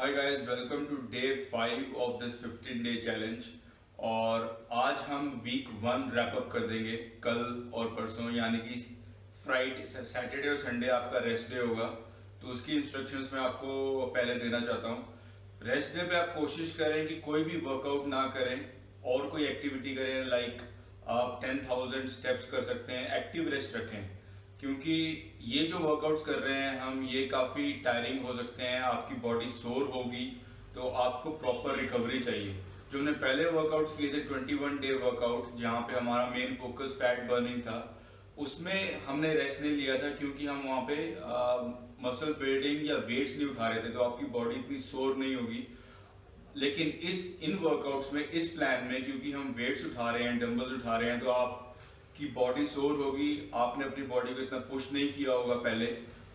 Hi guys, welcome to day 5 of this 15 day challenge. और आज हम वीक 1 रैप अप कर देंगे कल और परसों, यानी कि फ्राइडे, सैटरडे और संडे आपका रेस्ट डे होगा। तो उसकी इंस्ट्रक्शंस मैं आपको पहले देना चाहता हूँ। रेस्ट डे पे आप कोशिश करें कि कोई भी वर्कआउट ना करें और कोई एक्टिविटी करें। लाइक आप 10,000 स्टेप्स कर सकते हैं। एक्टिव रेस्ट रखें, क्योंकि ये जो वर्कआउट्स कर रहे हैं हम, ये काफ़ी टायरिंग हो सकते हैं, आपकी बॉडी सोर होगी। तो आपको प्रॉपर रिकवरी चाहिए। जो हमने पहले वर्कआउट्स किए थे 21 डे वर्कआउट, जहाँ पे हमारा मेन फोकस फैट बर्निंग था, उसमें हमने रेस्ट नहीं लिया था क्योंकि हम वहाँ पे मसल बिल्डिंग या वेट्स नहीं उठा रहे थे, तो आपकी बॉडी इतनी सोर नहीं होगी। लेकिन इन वर्कआउट्स में, इस प्लान में, क्योंकि हम वेट्स उठा रहे हैं, डंबल्स उठा रहे हैं, तो आपकी बॉडी सोर होगी। आपने अपनी बॉडी को इतना पुश नहीं किया होगा पहले,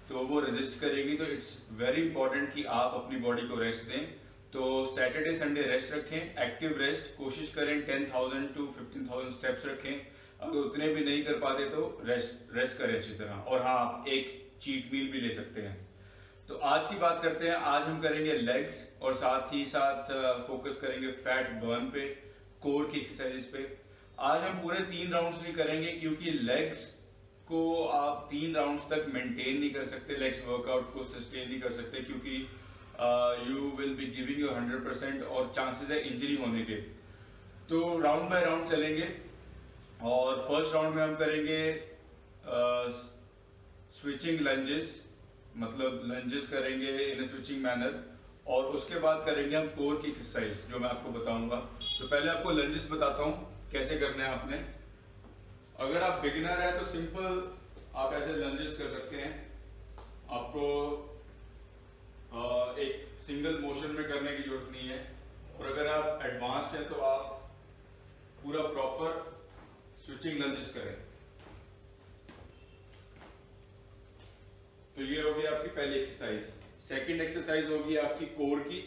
तो वो रेजिस्ट करेगी। तो इट्स वेरी इंपॉर्टेंट कि आप अपनी बॉडी को रेस्ट दें। तो सैटरडे संडे रेस्ट रखें, एक्टिव रेस्ट कोशिश करें। 10,000 to 15,000 स्टेप्स रखें। अगर उतने भी नहीं कर पाते तो रेस्ट करें अच्छी तरह। और हाँ, एक चीट मील भी ले सकते हैं। तो आज की बात करते हैं। आज हम करेंगे लेग्स और साथ ही साथ फोकस करेंगे फैट बर्न पे, कोर की एक्सरसाइजेस पे। आज हम पूरे 3 राउंड्स नहीं करेंगे, क्योंकि लेग्स को आप 3 राउंड्स तक मेंटेन नहीं कर सकते, लेग्स वर्कआउट को सस्टेन नहीं कर सकते, क्योंकि you will be giving your 100% और चांसेस है इंजरी होने के। तो राउंड बाय राउंड चलेंगे। और फर्स्ट राउंड में हम करेंगे स्विचिंग लंजेस, मतलब लंजेस करेंगे इन स्विचिंग मैनर। और उसके बाद करेंगे हम कोर की एक्सरसाइज, जो मैं आपको बताऊंगा। तो पहले आपको लंजेस बताता हूं कैसे करने हैं आपने। अगर आप बिगिनर है तो सिंपल आप ऐसे लंजेस कर सकते हैं। आपको एक सिंगल मोशन में करने की जरूरत नहीं है। और अगर आप एडवांस्ड हैं तो आप पूरा प्रॉपर स्विचिंग लंजेस करें। तो ये होगी आपकी पहली एक्सरसाइज। सेकंड एक्सरसाइज होगी आपकी कोर की,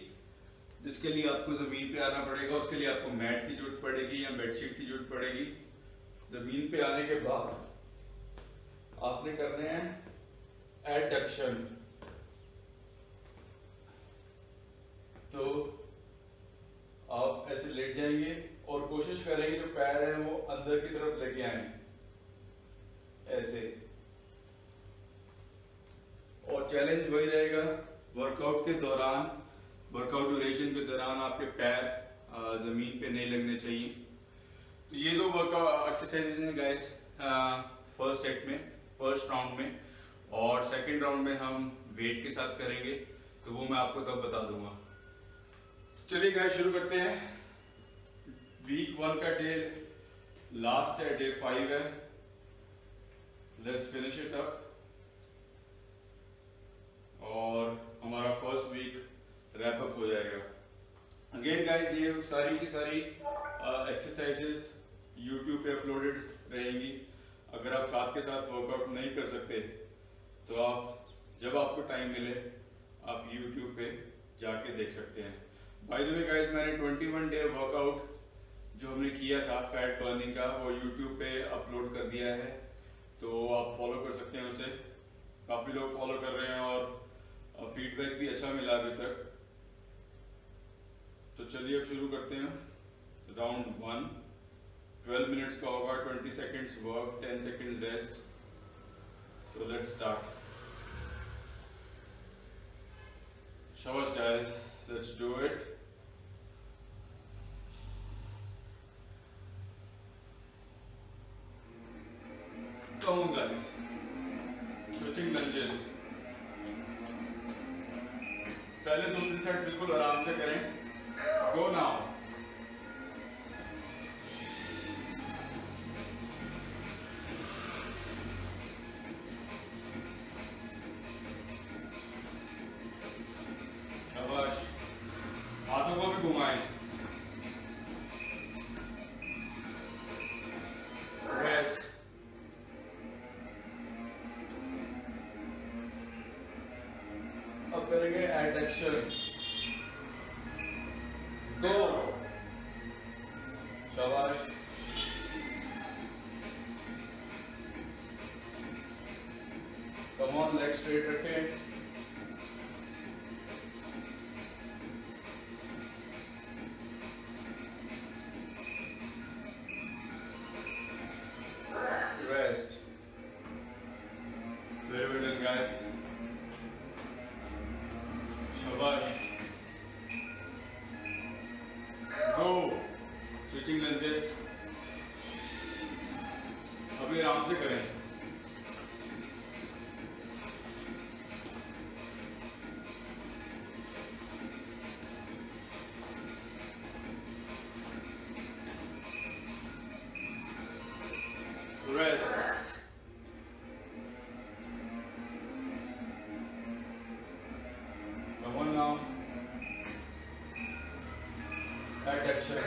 जिसके लिए आपको जमीन पे आना पड़ेगा। उसके लिए आपको मैट की जरूरत पड़ेगी या बेडशीट की जरूरत पड़ेगी। जमीन पे आने के बाद आपने करने हैं एडक्शन। तो आप ऐसे लेट जाएंगे और कोशिश करेंगे जो पैर हैं वो अंदर की तरफ लेके आए, ऐसे। और चैलेंज वही रहेगा, वर्कआउट के दौरान, वर्कआउट ड्यूरेशन के दौरान आपके पैर जमीन पे नहीं लगने चाहिए। तो ये 2 वर्कआउट एक्सरसाइजेज हैं गाइस, फर्स्ट सेट में, फर्स्ट राउंड में। और सेकंड राउंड में हम वेट के साथ करेंगे, तो वो मैं आपको तब बता दूंगा। चलिए गाइस, शुरू करते हैं। वीक 1 का डे लास्ट है, डे 5 है। Let's finish it up. और हमारा फर्स्ट वीक रैप अप हो जाएगा। अगेन गाइस, ये सारी की सारी एक्सरसाइजेस यूट्यूब पे अपलोडेड रहेंगी। अगर आप साथ के साथ वर्कआउट नहीं कर सकते तो आप, जब आपको टाइम मिले, आप यूट्यूब पे जाके देख सकते हैं। बाय द वे गाइस, मैंने 21 डे वर्कआउट जो हमने किया था फैट बर्निंग का, वो यूट्यूब पे अपलोड कर दिया है। तो आप फॉलो कर सकते हैं उसे। काफी लोग फॉलो कर रहे हैं और फीडबैक भी अच्छा मिला अभी तक। तो चलिए अब शुरू करते हैं। राउंड 1 12 मिनट्स का होगा। 20 seconds work, 10 seconds rest. So let's start. शाबाश guys, let's do it. Come on guys, switching lunges. पहले 2-3 सेट बिल्कुल आराम से करें। Go now. शाबाश, हाथों को भी घुमाएं। रेस्ट। अब करेंगे एडक्शन। 2। शाबाश। कम ऑन, लेग स्ट्रेट रखें। अभी आराम से करें। Rest. Come on now. Adduction.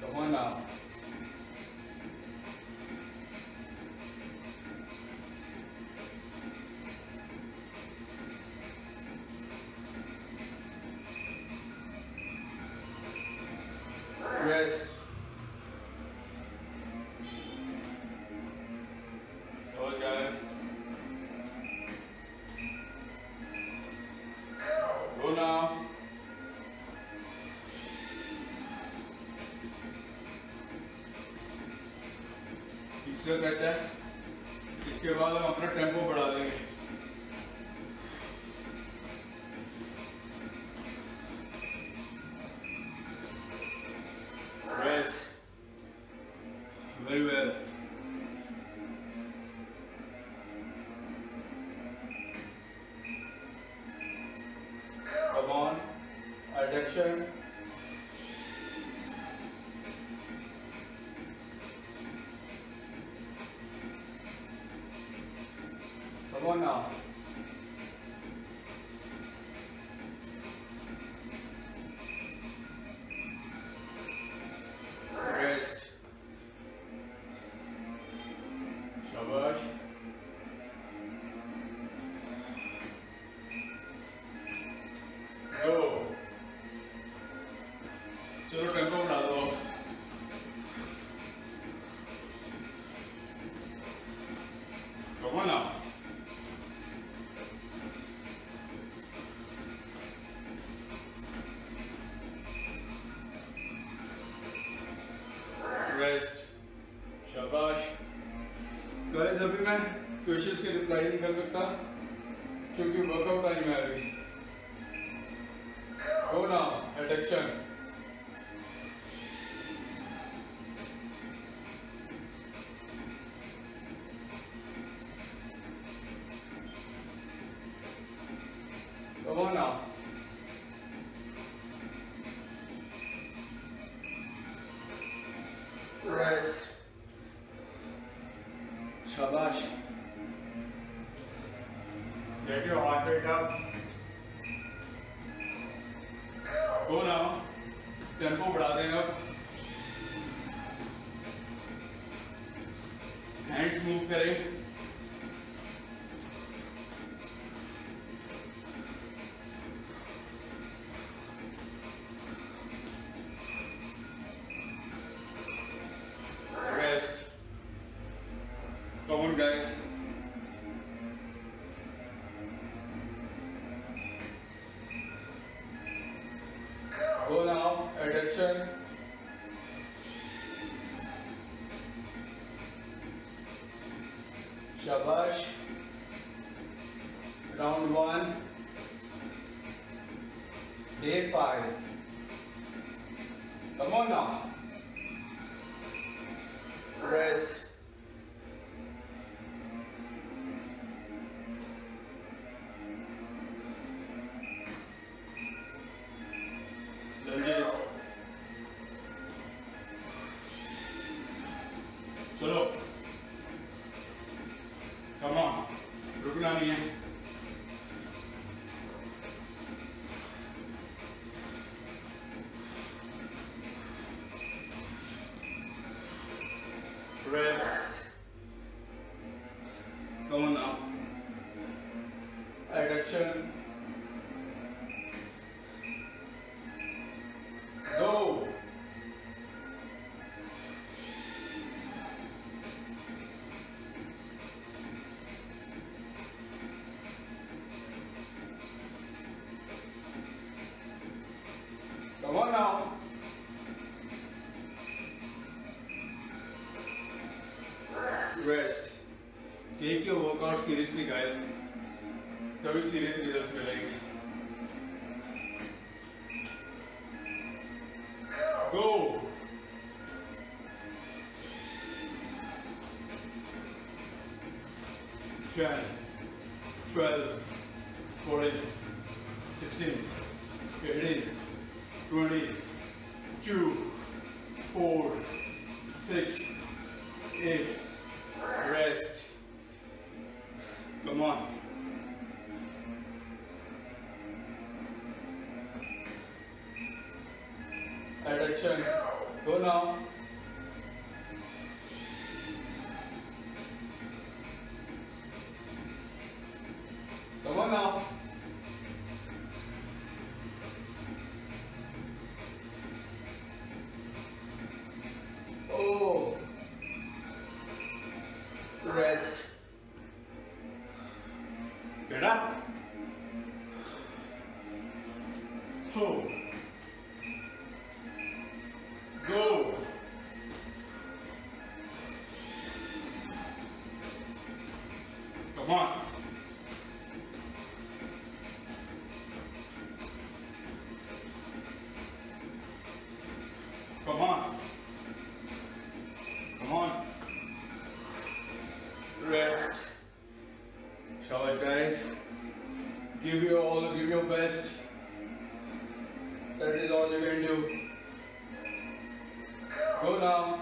Come on now. Rest. Close guys. Go now. इससे कहते हैं इसके बाद हम अपना टेम्पो बढ़ा देंगे। Rest. Very well. Come on. Adduction. Come on now. Rest. शाबाश। Go. चलो टेम्पो बढ़ा दो। Come on now. Rest. शाबाश। गाइस अभी मैं क्वेश्चंस के रिप्लाई नहीं कर सकता क्योंकि वर्कआउट टाइम है अभी। Go now. Adduction. Come on now. Rest. शाबाश। Get your heart rate up. Go now. Tempo बढ़ा दें अब। हैंड्स मूव करें। Rest. Come on guys. Go now. Adduction. शाबाश। Round 1. Day 5. Come on now. Rest. Lunges. चलो come on, रुकना नहीं है। Rest. Come on now. Adduction. Go. Come on now. Rest. Take your workout seriously, guys. तभी serious results मिलेंगे. Go. 10, 12, 14, 16, 18, 20, 2, 4, 6, 8. Rest. Come on. Adduction. Go now. Come on now. Oh. Rest. Get up. Oh. Go. Come on. Come on. Come on. Rest. Shabash guys. Give your all, give your best. That is all you can do. Go now.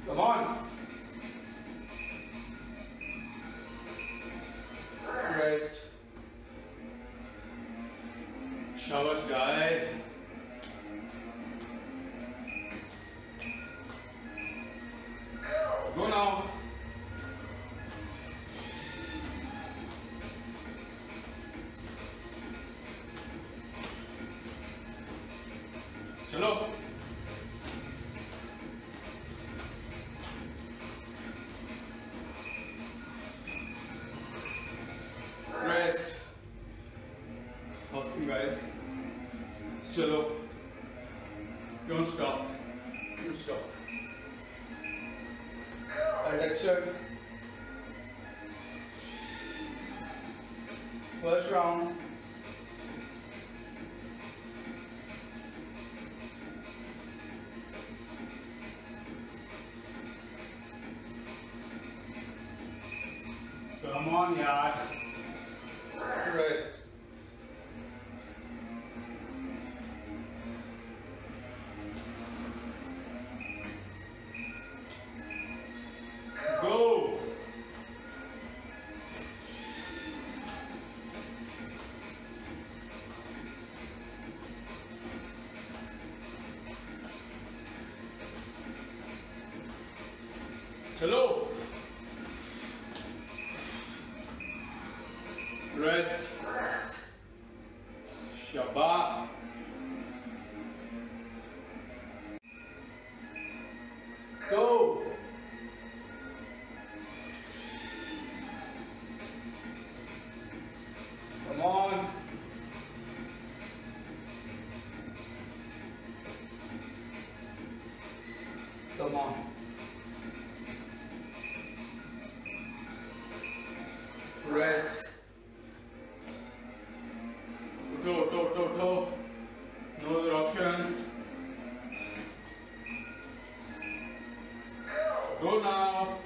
Come on. Rest. Shabash guys. Go now. Chalo. Rest. Awesome guys. Chalo. Don't stop. Don't stop. Adduction. First round. Come on, yaar. Rest. Go. Chalo. Rest. Shabbat. Go. Come on. Come on. Rest. Toe. No other option. Go now.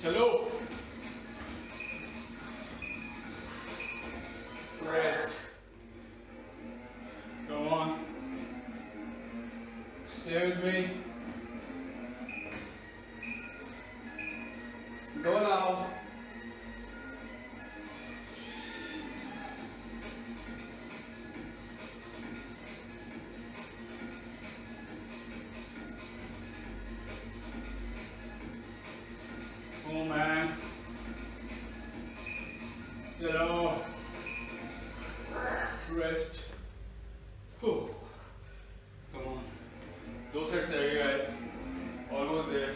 Chalo. Rest. Come on. Stay with me. Go now. Oh man. Chalo. Rest. Whew. Come on. 2 sets there, guys. Almost there.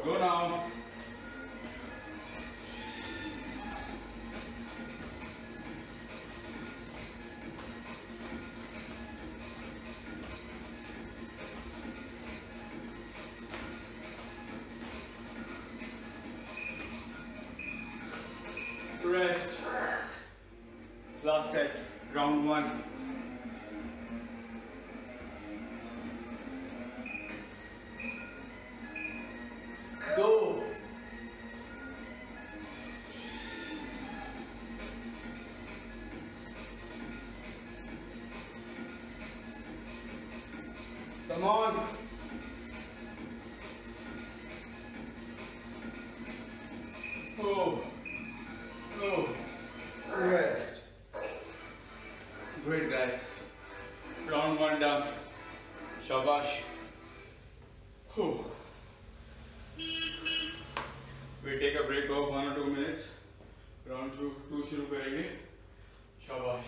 Go now. Rest. Last set, round 1. Go. Come on. Oh. Oh. Rest. Great guys. Round 1 done. Shabash. Whew. We take a break of 1 or 2 minutes. Round 2 शुरू करेंगे. शाबाश.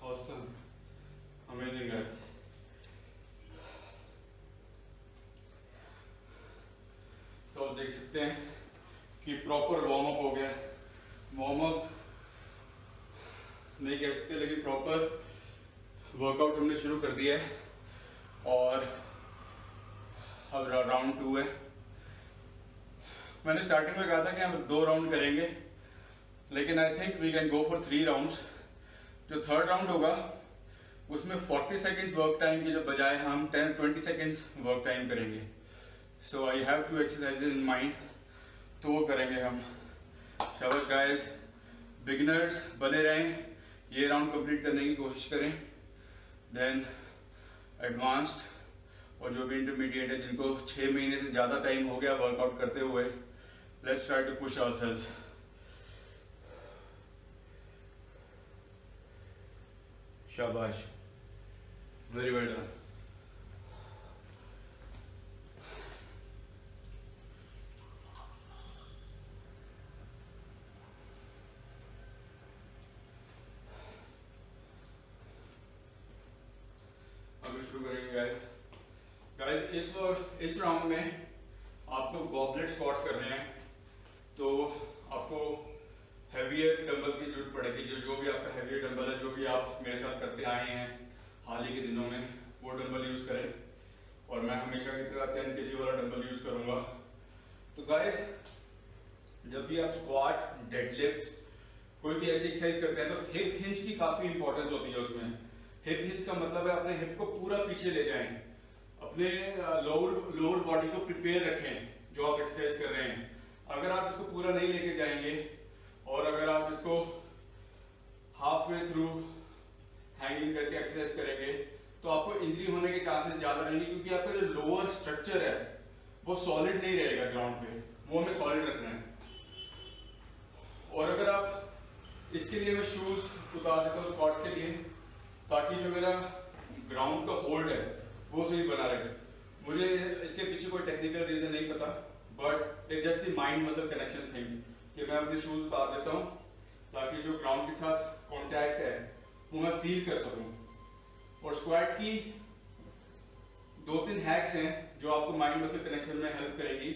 Awesome. Amazing guys. तो आप देख सकते हैं कि proper warm up हो गया. वार्म अप नहीं कह सकते लेकिन प्रॉपर वर्कआउट हमने शुरू कर दिया है. और अब राउंड 2 है. मैंने स्टार्टिंग में कहा था कि हम 2 राउंड करेंगे लेकिन I think we can go for 3 rounds. जो थर्ड राउंड होगा उसमें 40 सेकेंड्स वर्क टाइम की जब बजाय हम 10-20 सेकेंड्स वर्क टाइम करेंगे. So I have to exercise in mind. तो वो करेंगे हम. शाबाश गाइस. बिगिनर्स बने रहें, ये राउंड कंप्लीट करने की कोशिश करें. देन एडवांस्ड और जो भी इंटरमीडिएट है जिनको 6 महीने से ज़्यादा टाइम हो गया वर्कआउट करते हुए, let's try to push ourselves. शाबाश. Very well done. शुरू करेंगे गाइस. इस राउंड में आपको गॉबलेट स्क्वाट्स करने हैं. तो आपको हैवियर डंबल की जरूरत पड़ेगी. जो भी आपका हैवियर डंबल है, जो भी आप मेरे साथ करते आए हैं हाल ही के दिनों में, वो डंबल यूज करें. और मैं हमेशा की तरह 10 kg वाला डंबल यूज करूंगा. तो गाइस जब भी आप स्क्वाट, डेडलिफ्ट, कोई भी ऐसी एक्सरसाइज करते हैं तो हिप हिंज की काफी इंपॉर्टेंस होती है उसमें. हिप हिंज का मतलब है अपने हिप को पूरा पीछे ले जाएं, अपने लोअर बॉडी को प्रिपेयर रखें जो आप एक्सरसाइज कर रहे हैं. अगर आप इसको पूरा नहीं लेके जाएंगे और अगर आप इसको हाफ वे थ्रू हैंगिंग करके एक्सरसाइज करेंगे तो आपको इंजरी होने के चांसेस ज्यादा रहेंगे, क्योंकि आपका जो लोअर स्ट्रक्चर है वो सॉलिड नहीं रहेगा ग्राउंड पे. वो हमें सॉलिड रखना है. और अगर आप इसके लिए मैं शूज उतार देता हूँ स्क्वाट्स के लिए, ताकि जो मेरा ग्राउंड का होल्ड है वो सही बना रहे. मुझे इसके पीछे कोई टेक्निकल रीजन नहीं पता, but it just the mind muscle connection thing कि मैं अपने शूज उतार देता हूँ ताकि जो ग्राउंड के साथ कांटेक्ट है वो मैं फील कर सकूं. और स्क्वाट की 2-3 हैक्स हैं जो आपको माइंड मसल कनेक्शन में हेल्प करेगी.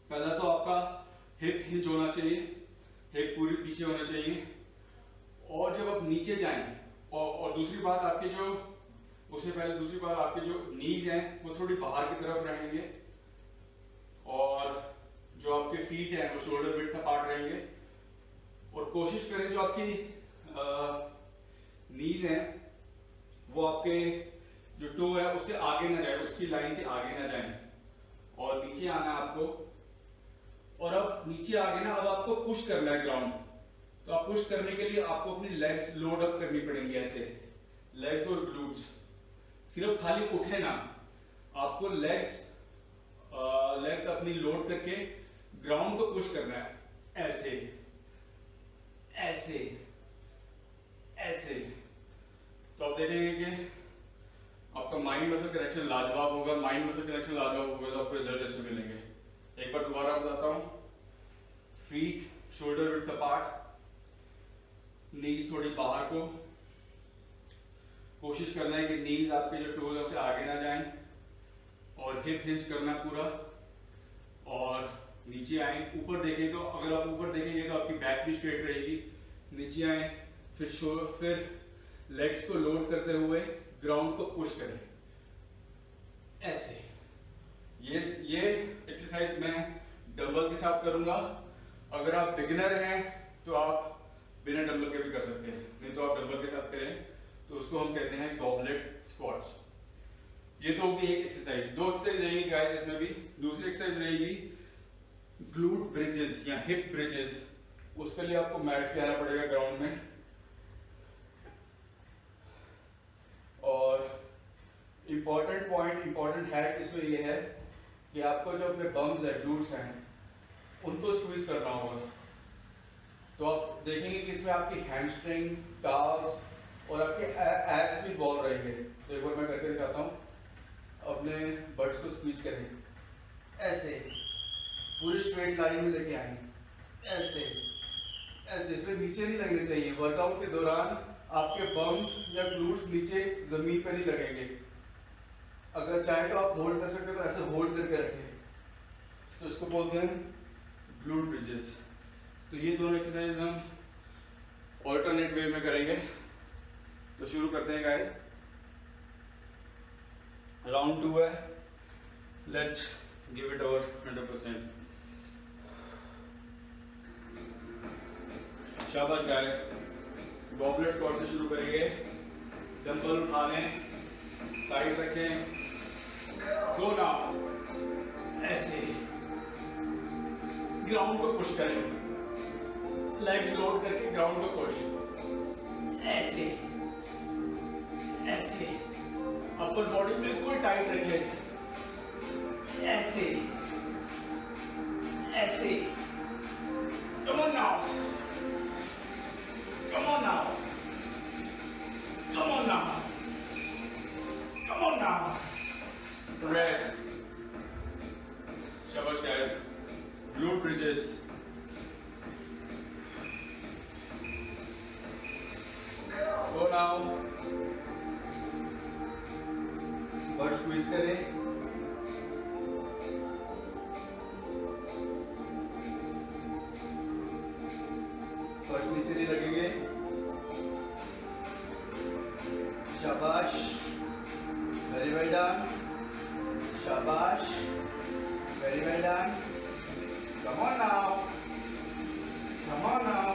पहला तो आपका हिप हिंज होना चाहिए, हिप पूरी पीछे होना चाहिए. और जब आप नीचे जाएं और दूसरी बात आपकी जो उससे पहले दूसरी बात आपके जो नीज हैं वो थोड़ी बाहर की तरफ रहेंगे और जो आपके फीट हैं वो शोल्डर विड्थ अपार्ट रहेंगे. और कोशिश करें जो आपकी नीज हैं वो आपके जो टो है उससे आगे ना जाए, उसकी लाइन से आगे ना जाए. और नीचे आना है आपको. और अब नीचे आगे ना अब आपको पुश करना है ग्राउंड. तो आप पुश करने के लिए आपको अपनी लेग्स लोड अप करनी पड़ेंगी. ऐसे लेग्स और ग्लूट्स. सिर्फ खाली उठे ना, आपको लेग्स अपनी लोड करके ग्राउंड को पुश करना है. ऐसे ऐसे ऐसे. तो आप देखेंगे कि आपका माइंड मसल कनेक्शन लाजवाब होगा. माइंड मसल कनेक्शन लाजवाब होगा तो आपको रिजल्ट अच्छे मिलेंगे. एक बार दोबारा बताता हूं. फीट शोल्डर विड्थ अपार्ट, नीज थोड़ी बाहर को, कोशिश करना है कि नीज आपके जो टोज है उसे आगे ना जाएं, और हिप हिंज करना पूरा, और नीचे आए। ऊपर देखें तो अगर आप ऊपर देखेंगे तो आपकी बैक भी स्ट्रेट रहेगी। नीचे आए, फिर लेग्स को लोड करते हुए ग्राउंड को पुश करें ऐसे। ये एक्सरसाइज मैं डंबल के साथ करूंगा। अगर आप बिगिनर हैं तो आप बिना डंबल के भी कर सकते हैं, नहीं तो आप डंबल के साथ करें तो उसको हम कहते हैं गॉबलेट स्क्वाट्स। ये तो होगी एक एक्सरसाइज। 2 एक्सरसाइज रहेगी गाइस इसमें भी। दूसरी एक्सरसाइज रहेगी ग्लूट ब्रिजेस या हिप ब्रिजेस। उसके लिए आपको मैट पे आना पड़ेगा ग्राउंड में, और इंपॉर्टेंट हैक इसमें ये है कि आपको जो अपने बम्स है, ग्लूट्स हैं, उनको स्क्वीज करना होगा। तो आप देखेंगे कि इसमें आपकी हैमस्ट्रिंग, काल्व्स और आपके एब्स भी बॉल रहेंगे। तो एक बार मैं करके दिखाता हूँ। अपने बट्स को स्क्वीज करें ऐसे, पूरी स्ट्रेट लाइन में लेके आए ऐसे ऐसे। फिर नीचे नहीं लगने चाहिए। वर्कआउट के दौरान आपके बम्स या ग्लूट्स नीचे जमीन पर नहीं लगेंगे। अगर चाहे तो आप होल्ड कर सकते हो, तो ऐसे होल्ड करके रखें, तो इसको बोलते हैं ग्लूट ब्रिजेस। तो ये दोनों एक्सरसाइज हम ऑल्टरनेट वे में करेंगे। तो शुरू करते हैं गाइस। राउंड 2 है, लेट्स गिव इट ओवर 100%। शाबाश गाइस। गॉबलेट स्क्वाट से शुरू करेंगे। डंबल उठा लें, साइड रखें, गो नाउ ऐसे। ग्राउंड को पुश करें, लेग्स लोड करके ग्राउंड को पुश ऐसे ऐसे। अपर बॉडी बिल्कुल टाइट रखें ऐसे ऐसे। Come on now, come on now, come on now, come on now. Rest. शाबाश guys. Glute bridges. Go now. Butt squeeze करें। फर्स्ट नीचे नहीं लगेंगे। शाबाश, वेरी वेल डन। शाबाश, very well done. Come on now, come on now.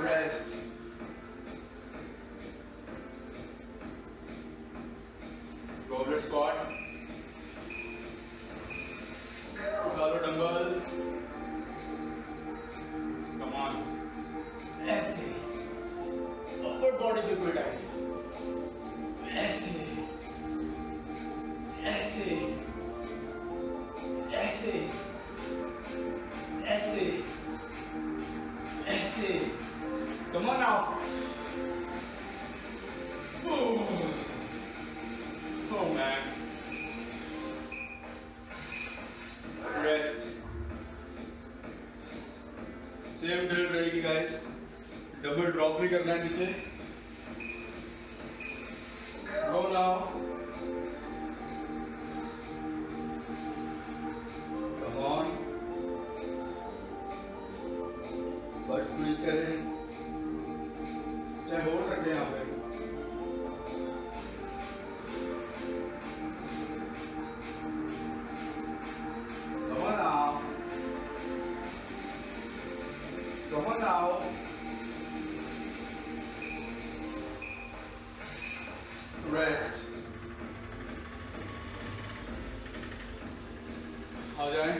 Rest. Goblet squat. उठा लो dumbbell. Come on ऐसे। Upper body बिल्कुल टाइट ऐसे ऐसे ऐसे ऐसे ऐसे। Come on now. Oh man. Rest. Same drill रहेगी गाइस। डबल ड्रॉप भी करना है नीचे। Go now. Come on. But squeeze करें, चाहे होल्ड रखें यहाँ पे। Come on now. Come on now. Rest. आ जाएं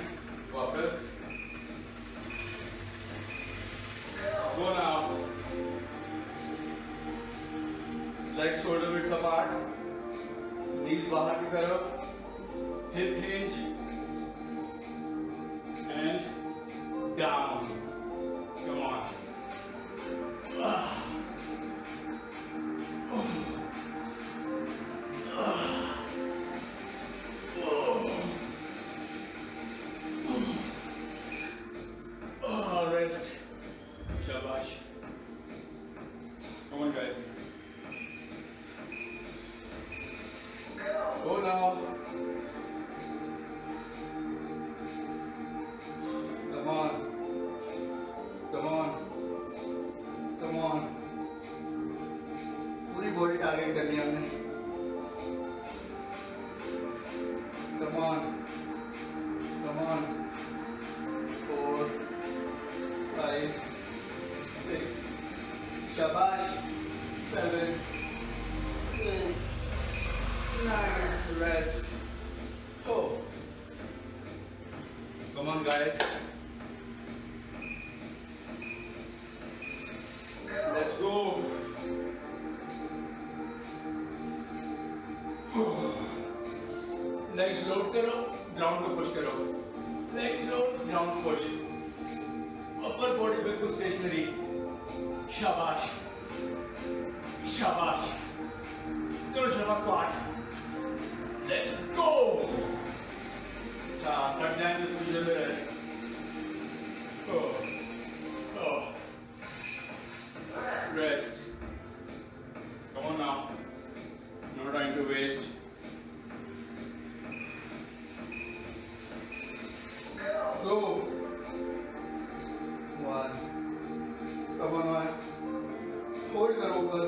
वापस। Go now. Legs shoulder width apart. Knees बाहर की तरफ. Hip hinge. And down. Come on. Rest. Shabash. Come on guys. rest. Let's go. Legs load करो, ground को push करो. Legs load, ground push. Upper body बिल्कुल stationary. शाबाश. शाबाश. चलो Sharma squat. Let's go. Cut जाए तो तुझे में रहे. Rest. Come on now. No time to waste. Go. One. Come on, one. Hold करो ऊपर.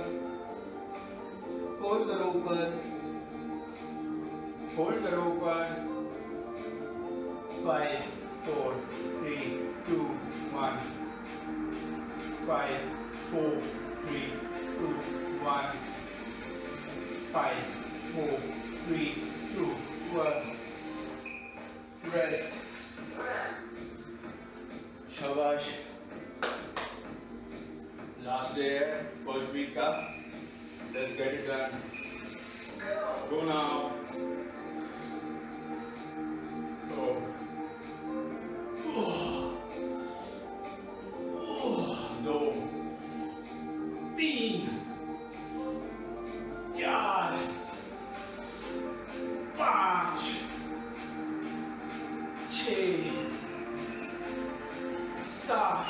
Hold करो ऊपर. Hold करो ऊपर. 5, 4, 3, 2, 1. 5, 4, 3, 2, 1. 5, 4, 3, 2, 1. Rest. शाबाश. Last day है first week का. Let's get it done. Go now. Go. 2, 3, 4, 5, 6, 7,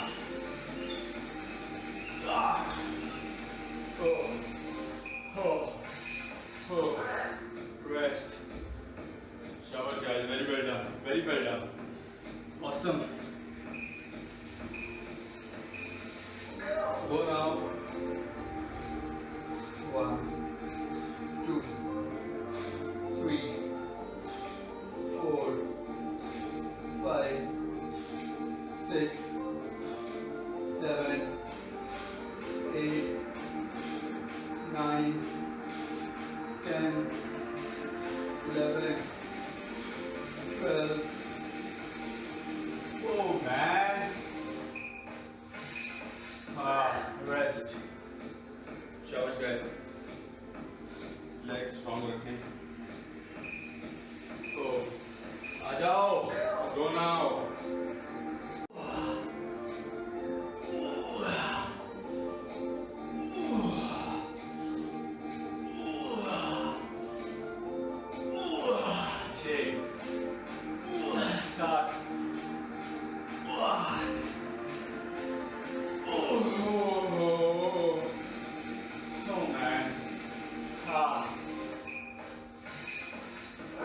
8. Rest. Shabash guys, very well done. Very well done. Awesome. Go now. 1, 2, 3, 4, 5, 6, 7, 8, 9, 10, 11, 12. Oh man. Rest. Shabash guys. Legs strong रखें. Oh. आ जाओ. Go now.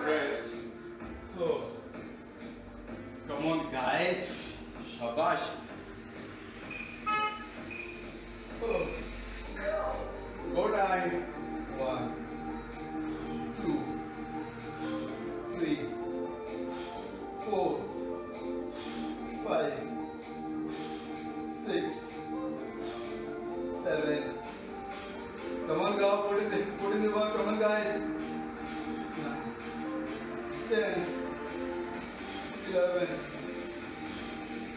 Rest. Oh. Come on, guys. Shabash. Oh. Go time. 1, 2, 3, 4, 5, 6, 7. Come on, go. Put in the work. Come on, guys. 10, 11,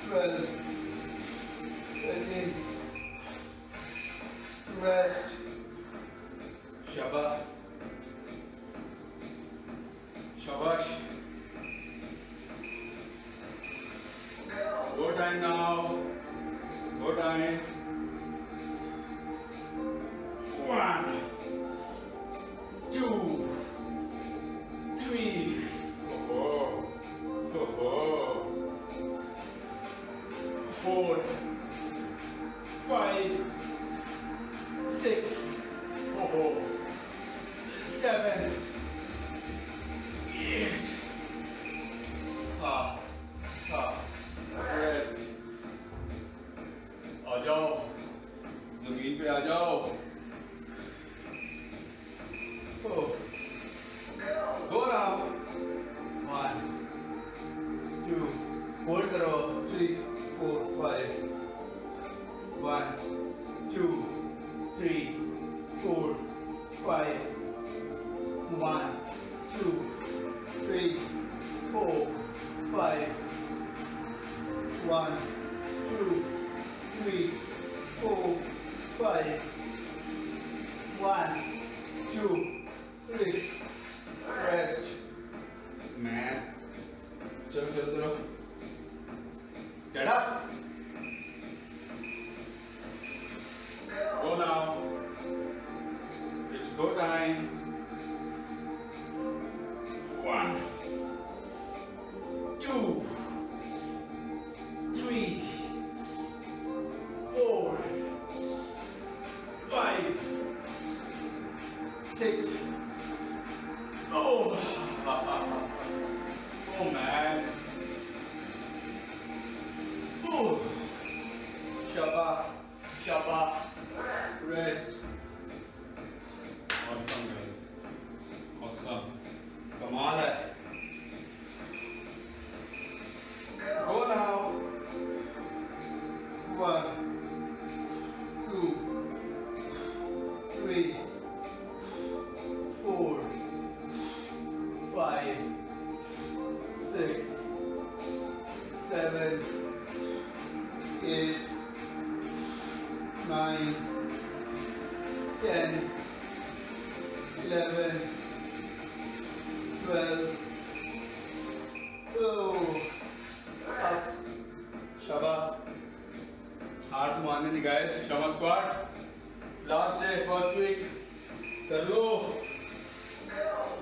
12, 13. Rest. Shabash. Shabash. Go time now. Go time. 1, 2, 3. Oh, oh, oh. 4, 5, 6. Oh, 7, 8. Rest. आ जाओ. जमीन पे आ जाओ. Oh. Go now. 1, 2. Hold करो. 3, 4, 5. 1, 2, 3, 4, 5. 1, 2, 3, 4, 5. 1, 2, 3, 4, 5. 1, 2, 3. Rest. Man. चलो चलो चलो. Get up. Go now. It's go time. 1, 2, 3, 4, 5, 6. Oh, oh man. Oh, Shabba, Shabba, rest. Awesome guys, awesome. Kamal hai. Go now. 1, 2, 3, 4, 5, 6, 7, 8, 9, 10, 11, 12. Oh, up. Shabba. Hard मारने नहीं guys. Shabba squat. Last day, first week. कर लो.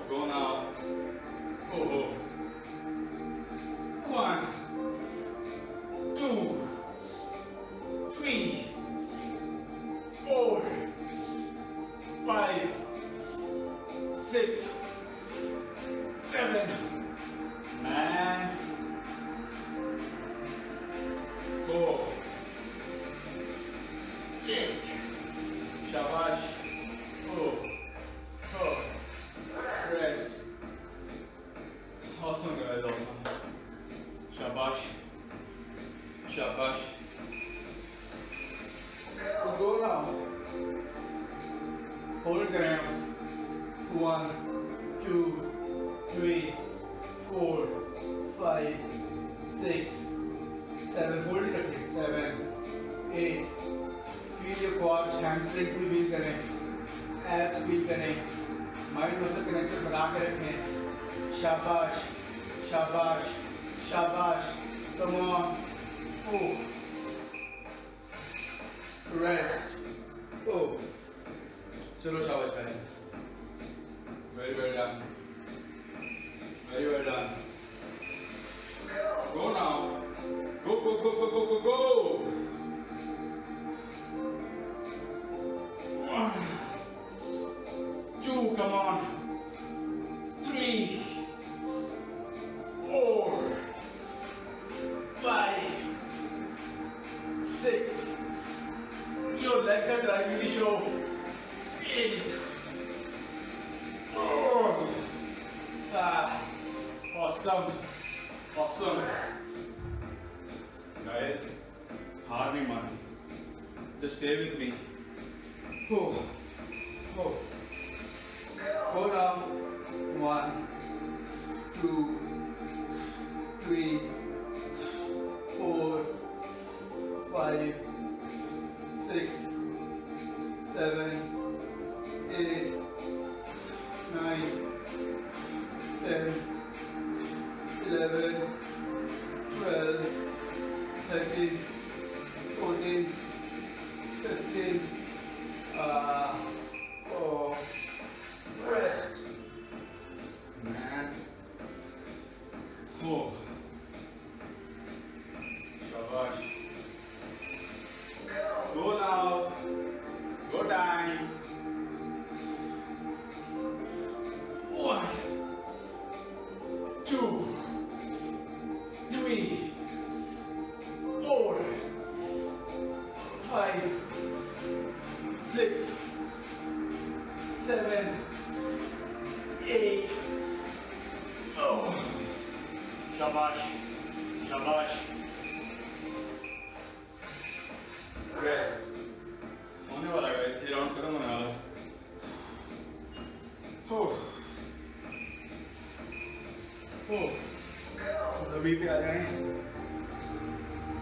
Go now. Oh, oh. 1, 2, 3, 4, 5, 6, 7. Man. Go. 8. Shabash. Oh. Oh. Rest. Awesome guys, awesome. Shabash. Shabash. Go now. Hold करें. 1, 2, 3, 4, 5, 6, 7. Hold it again. 7, 8. Feel your quads, hamstrings भी feel करें. Abs feel करें. Mind muscle connection बना के रखें. Shabash. Shabash. Shabash. Come on. Oh. Rest. Oh. चलो शाबाश भाई. Very well done. Very well done. Go now. Go go go go go go go. 1, 2, come on. 3, 4, 5, 6. Your legs are driving the show. 8. Oh. Ah. Awesome. Awesome. Guys, हार नहीं मारनी. Just stay with me. Oh. Oh. Go down. 1, 2, 3, 4, 5, 6, 7, 8, 9, 10, 11, 12, 13, 14, 15. Oh, rest. Man. Oh. Shabash. Go now. Go time. 1, 2, 3, 4, 5, 6, 7, 8. Oh. Shabash. Shabash. Rest. होने वाला guys. ये round खत्म होने वाला. Oh. Oh. अभी पे आ जाएं.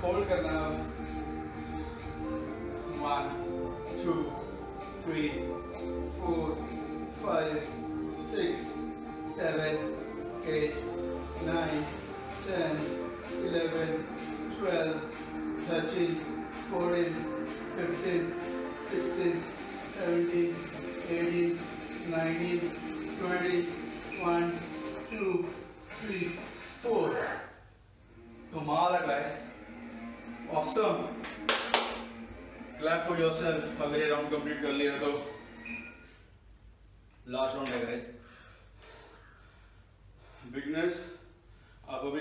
होल्ड करना है। 1 2 3 4 5 6 7 8 9 10 11 12 13 14 15 16 17 18 19 20 1 2 3 4। कमाल है guys, awesome. Clap for yourself अगर ये राउंड कंप्लीट कर लिया तो। लास्ट राउंड है गाइस। बिगिनर्स आप अभी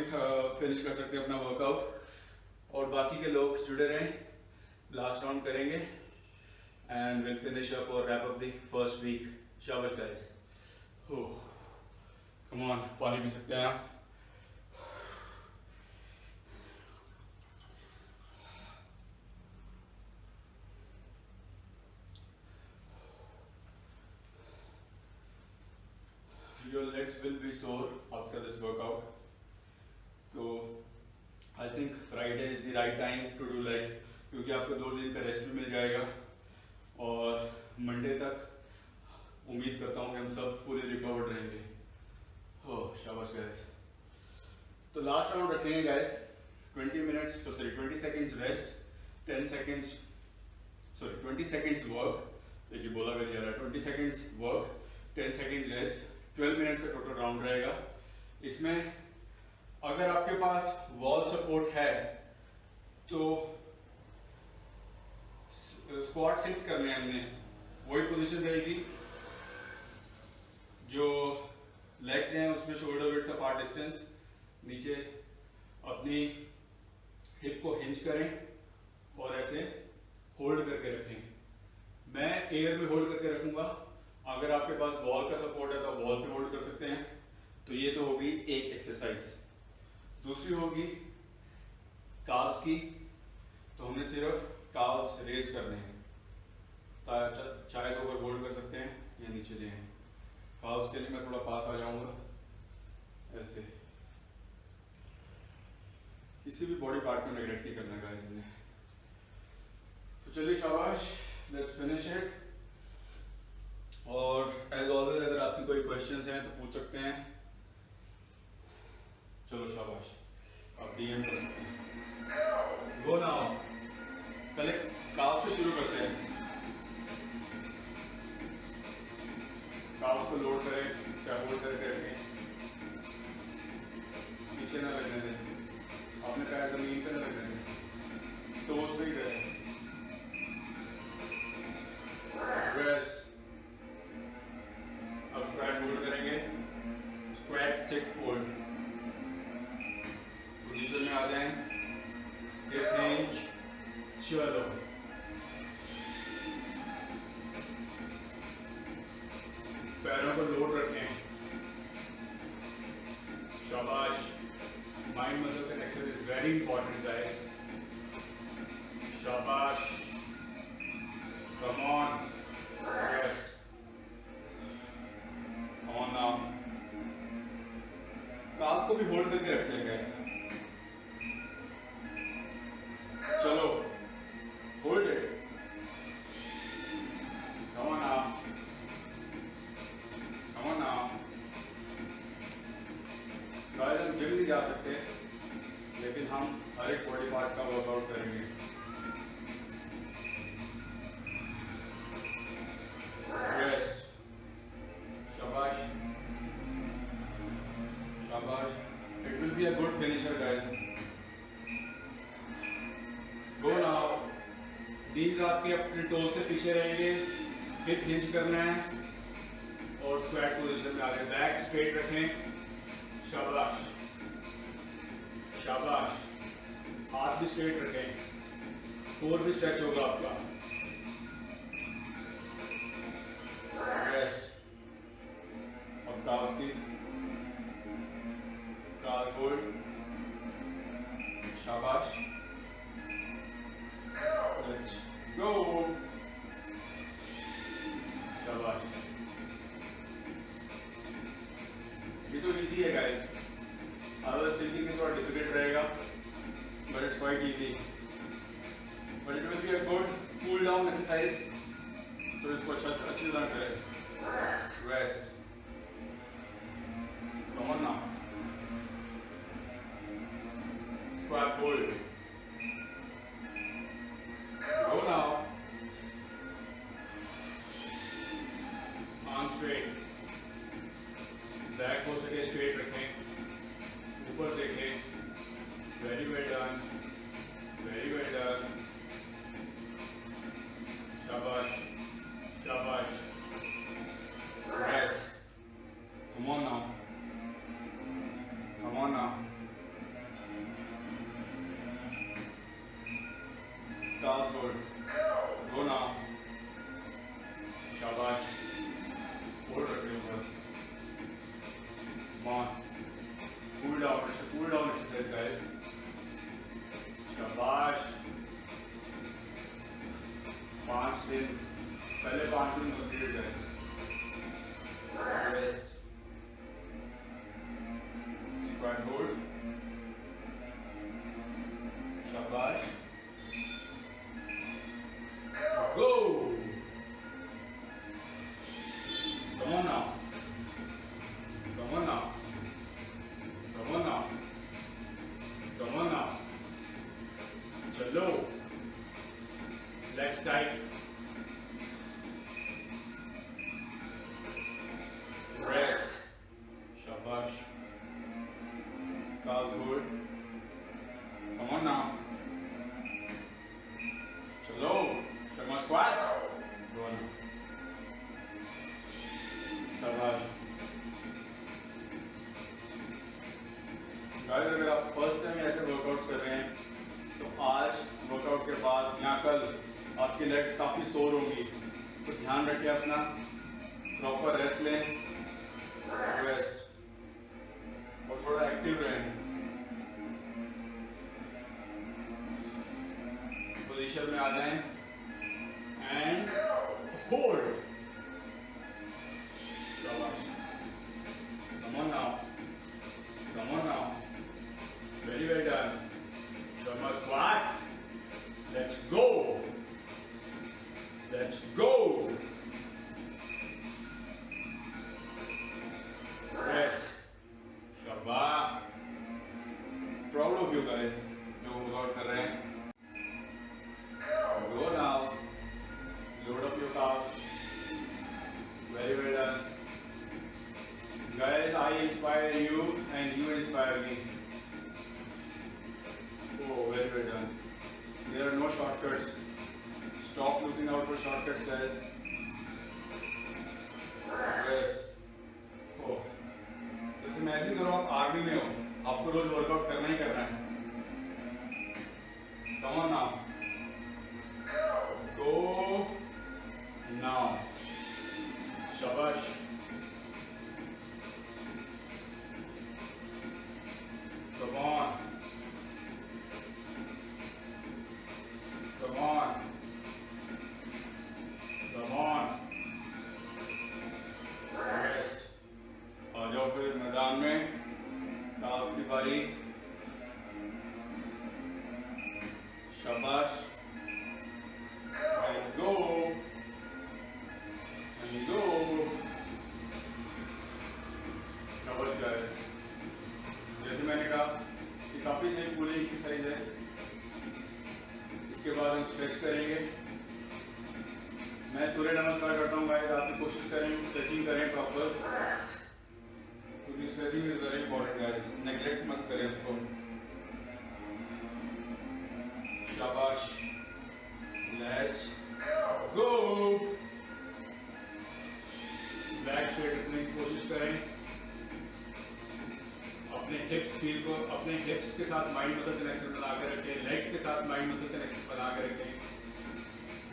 फिनिश कर सकते हैं अपना वर्कआउट और बाकी के लोग जुड़े रहें। लास्ट राउंड करेंगे एंड विल फिनिश अप और wrap up the first week. शाबाश गाइस। कम ऑन, पानी पी सकते हैं आप। Your legs will be sore after this workout. तो I think Friday is the right time to do legs क्योंकि आपको 2 दिन का रेस्ट भी मिल जाएगा और मंडे तक उम्मीद करता हूँ कि हम सब फुली रिकवर्ड रहेंगे। हो शाबाश गाइस। तो लास्ट राउंड रखेंगे गाइस 20 मिनट्स, तो sorry 20 seconds rest, 10 seconds, sorry 20 seconds work. देखिए बोला कर जा रहा है 20 seconds work, 10 seconds rest, 12 minutes का टोटल राउंड रहेगा। इसमें अगर आपके पास वॉल सपोर्ट है तो स्क्वाट 6 करने हैं हमने। वही पोजीशन रहेगी, जो लेग्स हैं उसमें शोल्डर विड्थ अपार्ट डिस्टेंस, नीचे अपनी हिप को हिंज करें और ऐसे होल्ड करके रखें। मैं एयर में होल्ड करके रखूंगा। अगर आपके पास वॉल का सपोर्ट है तो वॉल पे होल्ड कर सकते हैं। तो ये तो होगी एक एक्सरसाइज। दूसरी होगी काव्स की, तो हमने सिर्फ काव्स रेज करने हैं। चाहे तो ऊपर होल्ड कर सकते हैं या नीचे ले आए। काव्स के लिए मैं थोड़ा पास आ जाऊंगा ऐसे। किसी भी बॉडी पार्ट को नेगलेक्ट नहीं करना गाइस हमने। तो चलिए शाबाश, लेट्स फिनिश इट। और एज ऑलवेज अगर आपकी कोई क्वेश्चंस हैं तो पूछ सकते हैं। चलो शाबाश, आप डीएम कर सकते हैं। Go now. पहले काफ से शुरू करते हैं। काफ को लोड करें, क्या होल्ड करके रखें, पीछे ना लगने दें, अपने पैर जमीन पे ना लगने दें, टोस पे ही रहें। रेस्ट। अब स्क्वाट होल्ड करेंगे, स्क्वाट सिट होल्ड। पोजीशन में आ जाएं, हिप हिंज, चलो। पैरों को लोड रखें, शाबाश। Mind muscle connection is very important guys. शाबाश, come on, rest. On now. Calf को भी होल्ड करके रखते हैं गाइस। चलो, hold it, come on now, come on now. Guys हम जिम नहीं जा सकते, लेकिन हम हर एक बॉडी पार्ट का वर्कआउट करेंगे। रेस्ट, शाबाश, शाबाश। It will be a good finisher guys. Go now. Knees आपके अपने टोज से पीछे रहेंगे, हिप हिंज करना है और स्क्वाट पोजीशन में आ गए। बैक स्ट्रेट रखें, शाबाश, शाबाश। हाथ भी स्ट्रेट रखें, कोर भी स्ट्रेच होगा आपका। रेस्ट। और काव्स की, काव्स होल्ड, शाबाश। लेट्स गो, शाबाश। ये तो इजी है गाइस। अदरवाइज थिंकिंग में थोड़ा डिफिकल्ट रहेगा, but it's quite easy, but it will be a good cool down exercise. तो इसको अच्छी तरह करें. Rest. Come on now. Squat hold. Go now. Arm straight. Back हो सके स्ट्रेट रखें, ऊपर देखें. Very well done, very well done. शाबाश, शाबाश. Rest. Come on now. Come on now. Calves hold. Go now. शाबाश. hold रखें ऊपर. Come on. Cool down exercise, guys. शाबाश. 5 दिन, पहले 5 दिन कंप्लीट करें. Rest. Squat hold. शाबाश. Go. Come on now. Come on now. Come on now. Come on now. चलो. Legs tight. Rest. Shabash. Calves hold. Come on now. चलो. Sharma squat. Go on. शाबाश. Guys अगर आप first time ऐसे workouts कर रहे हैं तो आज वर्कआउट के बाद या कल आपकी लेग्स काफ़ी सोर होंगी, तो ध्यान रखिए अपना, प्रॉपर रेस्ट लें. रेस्ट और थोड़ा एक्टिव रहें. पोजीशन में आ जाएं and hold. Come on now. Come on now. Very well done. Sharma squat. Let's go. Let's go. Rest. Shabbat. Proud of you guys. जो वर्कआउट कर रहे हैं. Go now. Load up your calves. Very well done. Guys, I inspire you and you inspire me. Oh, very well done. There are no shortcuts. Stop looking out for shortcuts, guys. Rest. Oh. जैसे imagine करो आप army में हो, आपको रोज workout करना ही करना है. Come on now. Go now. Shabash. Come on. Come on. Come on. Rest. आ जाओ फिर मैदान में. काल्स की बारी. शाबाश. And go. And go. शाबाश guys. जैसे मैंने कहा कि काफ़ी सही पूरी एक्सरसाइज है. इसके बाद हम स्ट्रेच करेंगे. मैं सूर्य नमस्कार करता हूँ गाइस, आप भी कोशिश करें, स्ट्रेचिंग करें प्रॉपर, क्योंकि stretching is very important guys. Neglect मत करें उसको. शाबाश. Let's go. बैक स्ट्रेट रखने की कोशिश करें. अपने हिप्स फील को, अपने हिप्स के साथ माइंड मसल कनेक्शन बना के रखें. लेग्स के साथ माइंड मसल कनेक्शन बना के रखें.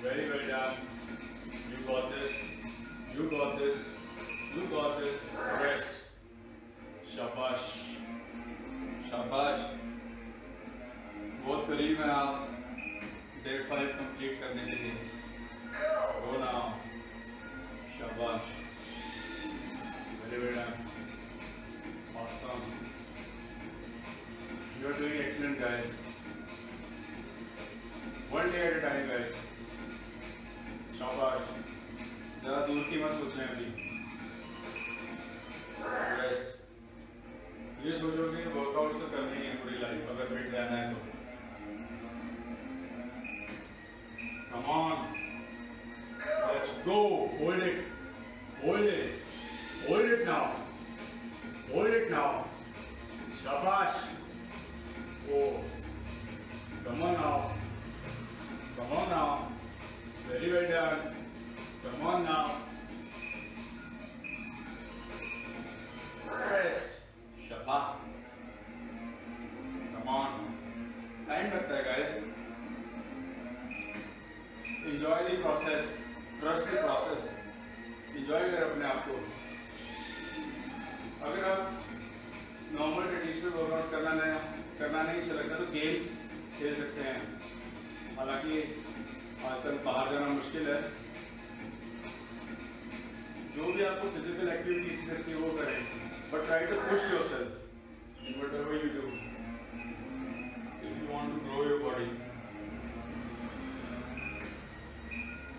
Very well done. You got this. You got this. You got this. Rest. शाबाश. शाबाश. बहुत करीब है आप डे 5 कंप्लीट करने के लिए. Go now. शाबाश. Very well done. Awesome. You are doing excellent, guys. One day at a time guys. शाबाश, ज़्यादा दूर की मत सोचें अभी। Rest. ये सोचोगे वर्कआउट्स तो करनी है पूरी लाइफ अगर फिट रहना है तो। Come on, let's go. Hold it, hold it, hold it now, hold it now. Shabash. Oh, come on now, come on now. Very well done. Come on now. Rest. Shabash. Come on. Time लगता है guys. Enjoy the process. Trust the process. Enjoy कर अपने आप को। अगर आप normal traditional workout करना नहीं अच्छा लगता तो गेम्स खेल सकते हैं। हालांकि आजकल बाहर जाना मुश्किल है। जो भी आपको फिजिकल एक्टिविटी अच्छी लगती है वो करें, but try to push yourself in whatever you do if you want to grow your body.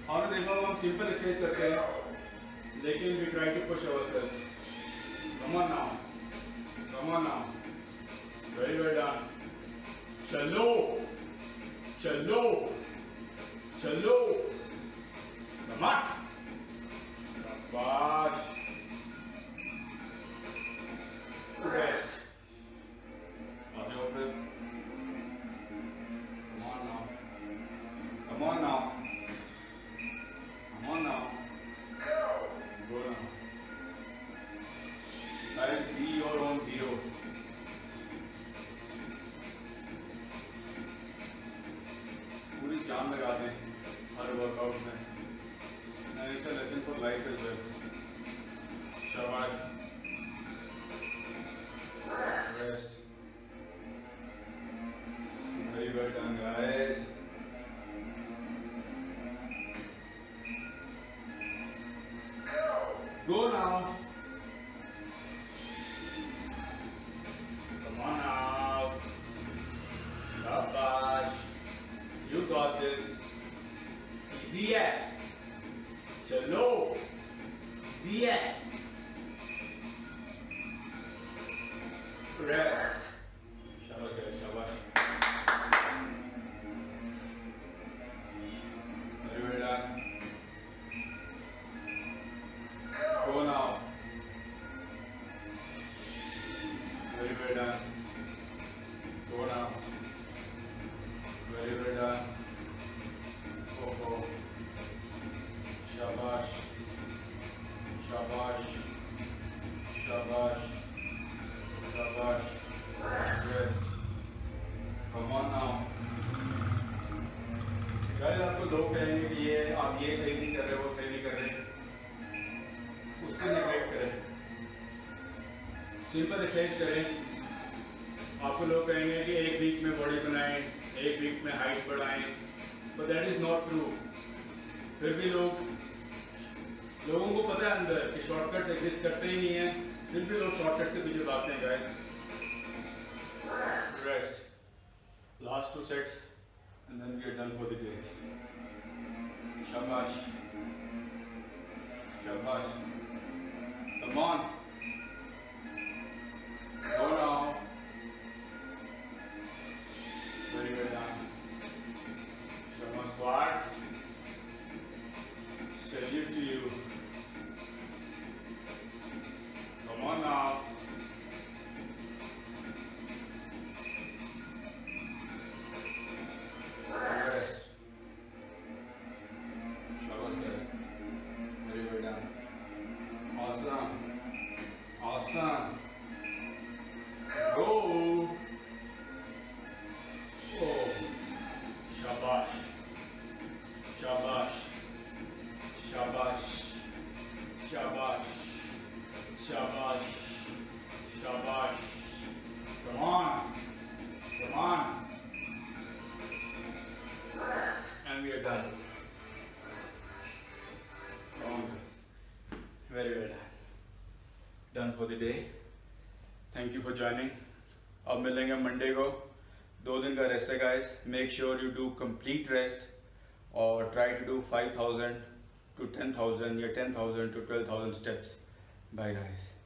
आपने देखा होगा हम सिंपल एक्सरसाइज करते हैं लेकिन we try to push ourself. Come on now, come on now, very well done. चलो चलो चलो, कम ऑन, शाबाश। रेस्ट, आगे और फिर कम on now, come on now, come on now, go now. Guys, be your own hero. पूरी जान लगा दें हर वर्कआउट में, and it's a lesson for life as well. शाबाश। Rest. Very well done, guys. Go now. Come on now. Shabash. You got this. Easy है। चलो। Easy है। Rest. शाबाश guys, शाबाश। Very well done. Go now. Very well done. Go now. Very well done. Oh. Shabash. Shabash. Shabash. Shabash. Rest. Come on now. Guys आपको लोग कहेंगे कि ये आप ये सही नहीं कर रहे, वो सही नहीं कर रहे, उसको नेगलेक्ट करें। सिंपल एक्सरसाइज करें। आपको लोग कहेंगे कि एक वीक में बॉडी बनाएं, एक वीक में हाइट बढ़ाएं, but that is not true. फिर भी लोगों को पता है अंदर कि शॉर्टकट एग्जिस्ट करते ही नहीं है, फिर भी लोग शॉर्टकट के पीछे भागते हैं guys. Rest, last 2 sets and then we are done for the day. शाबाश, शाबाश। Come on. Go now. Very well done. Shama squat. Salute to you. Come on now. Rest. Shabash guys. Very well done. Awesome. Awesome. Go. Oh. Shabash. Shabash. Shabash. Shabash. Shabash. Shabash. Come on. Come on. And we are done. Very well done. Done for the day. Thank you for joining. अब मिलेंगे Monday को 2 दिन का rest है guys. Make sure you do complete rest और try to do 5,000 to 10,000 या 10,000 to 12,000 steps. Bye guys.